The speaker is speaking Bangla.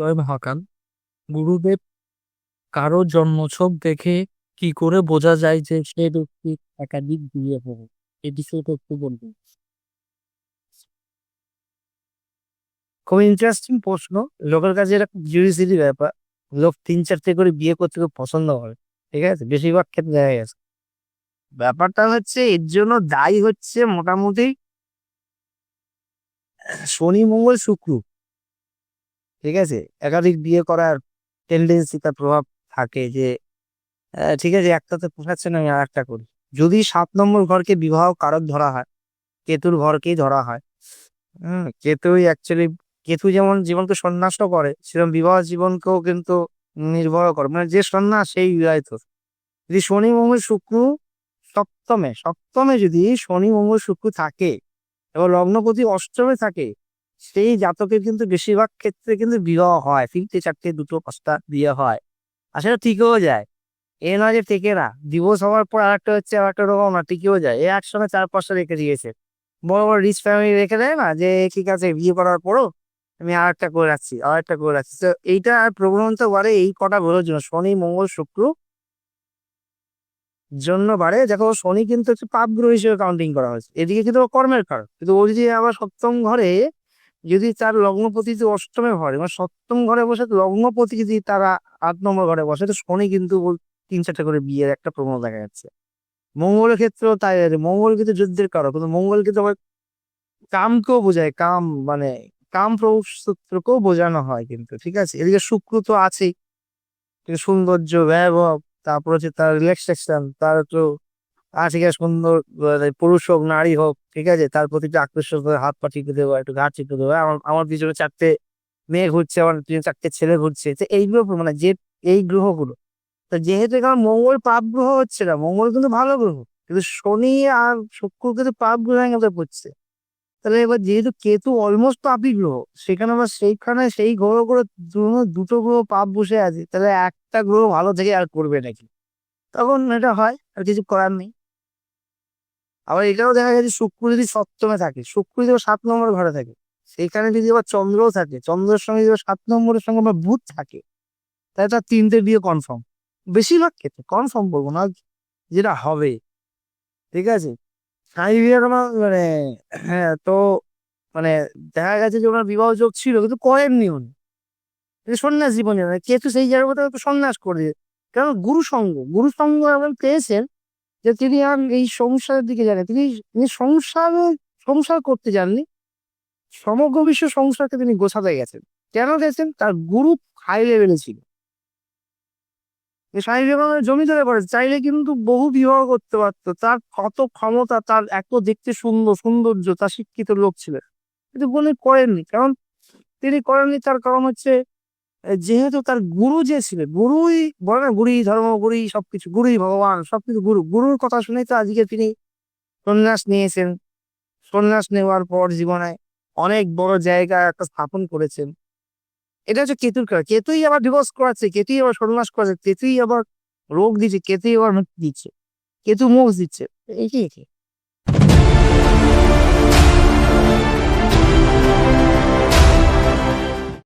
জয় মহাকাল। গুরুদেব কারো জন্মছক দেখে কি করে বোঝা যায় যে সে ব্যক্তি একাধিক বিয়ে হবে? এই বিষয়টা একটু বলবো। খুব ইন্টারেস্টিং প্রশ্ন। লোকের কাছে এটা খুব কিউরিয়াসিটি ব্যাপার। লোক 3-4টে করে বিয়ে করতে খুব পছন্দ করে। ঠিক আছে, বেশিরভাগ ক্ষেত্রে দেখা গেছে। ব্যাপারটা হচ্ছে এর জন্য দায়ী হচ্ছে মোটামুটি শনি মঙ্গল শুক্র। ঠিক আছে, একাধিক বিয়ে করার টেন্ডেন্সি তার প্রভাব থাকে যে ঠিক আছে, একটাতে পোষাচ্ছে না, আমি আর একটা করি। যদি 7 নম্বর ঘরকে বিবাহ কারক ধরা হয়, কেতুর ঘরকেই ধরা হয়। কেতুই অ্যাকচুয়ালি, কেতু যেমন জীবনকে সন্ন্যাস করে, সেরকম বিবাহ জীবনকেও কিন্তু নির্ভর করে, মানে যে সন্ন্যাস সেই বিবাহিত। যদি শনি মঙ্গল শুক্র সপ্তমে সপ্তমে যদি শনি মঙ্গল শুক্র থাকে এবং লগ্নপতি অষ্টমে থাকে, সেই জাতকের কিন্তু বেশিরভাগ ক্ষেত্রে কিন্তু বিবাহ হয়, 3টে 4টে 2টো 5টা বিয়ে হয়। আর সেটা টিকেও যায়। এ নয় যে টেকে না, ডিভোর্স হওয়ার পর আরেকটা হচ্ছে, আরেকটা রকম না, টিকেও যায়। এ একসঙ্গে 4-5টা রেখে দিয়েছে। বড় বড় রিচ ফ্যামিলি রেখে দেয় না, যে ঠিক আছে বিয়ে করার পরও আমি আরেকটা করে রাখছি, আরেকটা করে রাখছি। তো এইটা প্রবণতা বাড়ে এই কটা গ্রহের জন্য, শনি মঙ্গল শুক্র জন্য বাড়ে। দেখো, শনি কিন্তু হচ্ছে পাপ গ্রহ হিসেবে কাউন্টিং করা হয়েছে, এদিকে কিন্তু ও কর্মের কারণ। কিন্তু ও যদি আবার সপ্তম ঘরে, যদি তার লগ্নপতি যদি অষ্টমে ঘরে, মানে সপ্তম ঘরে বসে, লগ্নপতি যদি তারা 8 নম্বর ঘরে বসে, তো শনি কিন্তু 3-4টে করে বিয়ের একটা প্রবণতা দেখা যাচ্ছে। মঙ্গলের ক্ষেত্রেও তাই আছে। মঙ্গল কিন্তু যুদ্ধের কারক, কিন্তু মঙ্গল কিন্তু আবার কামকেও বোঝায়, কাম মানে কাম প্রভু সূত্রকেও বোঝানো হয় কিন্তু। ঠিক আছে, এদিকে শুক্র তো আছেই, কিন্তু সৌন্দর্য, বৈভব, তারপর হচ্ছে তার রিল্যাক্সেশন, তার তো ঠিক আছে, সুন্দর পুরুষ হোক নারী হোক, ঠিক আছে, তার প্রতি একটু আকর্ষণ করে হাত পা টিপে দেবো, একটু ঘাট টিপে দেবো। আমার আমার পিছনে 4টে মেয়ে ঘুরছে, আমার পিছনে 4টে ছেলে ঘুরছে, তো এইগুলো মানে যে এই গ্রহগুলো, তো যেহেতু এখানে মঙ্গল পাপ গ্রহ হচ্ছে না, মঙ্গল কিন্তু ভালো গ্রহ, কিন্তু শনি আর শুক্র কিন্তু পাপ গ্রহের মধ্যে পড়ছে। তাহলে এবার যেহেতু কেতু অলমোস্ট পাপই গ্রহ, সেখানে আবার সেইখানে সেই গ্রহগুলো, দুটো গ্রহ পাপ বসে আছে, তাহলে একটা গ্রহ ভালো থেকে আর করবে নাকি? তখন এটা হয়, আর কিছু করার নেই। আবার এটাও দেখা গেছে, শুক্র যদি সপ্তমে থাকে, শুক্র যদি 7 নম্বর ঘরে থাকে, সেখানে যদি আবার চন্দ্রও থাকে, চন্দ্রের সঙ্গে যদি 7 নম্বরের সঙ্গে আবার বুধ থাকে, তাহলে তার 3টে বিয়ে কনফার্ম। বেশিরভাগ ক্ষেত্রে কনফার্ম বলবো না, যেটা হবে। ঠিক আছে, স্বামী বিবেকানন্দ মানে, হ্যাঁ, তো মানে দেখা গেছে যে ওনার বিবাহ যোগ ছিল, কিন্তু করেননি উনি। কিন্তু সন্ন্যাস জীবন যাপন, কেতু সেই জায়গার মতো একটু সন্ন্যাস করে দিয়ে, কারণ গুরু সঙ্গ এমন পেয়েছেন যে তিনি আর এই সংসারের দিকে যান, তিনি তিনি সংসার করতে যাননি, সমগ্র বিশ্ব সংসারকে তিনি গোছাতে গেছেন। কেন গেছেন? তার গুরু হাই লেভেলে ছিল। এই স্বামী বিবেকানন্দের জমিদারে পড়ে, চাইলে কিন্তু বহু বিবাহ করতে পারতো, তার কত ক্ষমতা, তার এত দেখতে সৌন্দর্য, তার শিক্ষিত লোক ছিলেন, কিন্তু উনি করেননি। কারণ তিনি করেননি, তার কারণ হচ্ছে যেহেতু তার গুরু যে ছিলেন, গুরুই বলে না, গুরুই ধর্ম, গুরুই সবকিছু, গুরুই ভগবান, সবকিছু গুরু, গুরুর কথা শুনেই তো আজকে তিনি সন্ন্যাস নিয়েছেন। সন্ন্যাস নেওয়ার পর জীবনে অনেক বড় জায়গা একটা স্থাপন করেছেন। এটা হচ্ছে কেতুর কারণ। কেতুই আবার ডিভোর্স করাচ্ছে, কেতুই আবার সন্ন্যাস করাচ্ছে, কেতুই আবার রোগ দিচ্ছে, কেতুই আবার মুক্তি দিচ্ছে, কেতু মোক্ষ দিচ্ছে। এই কি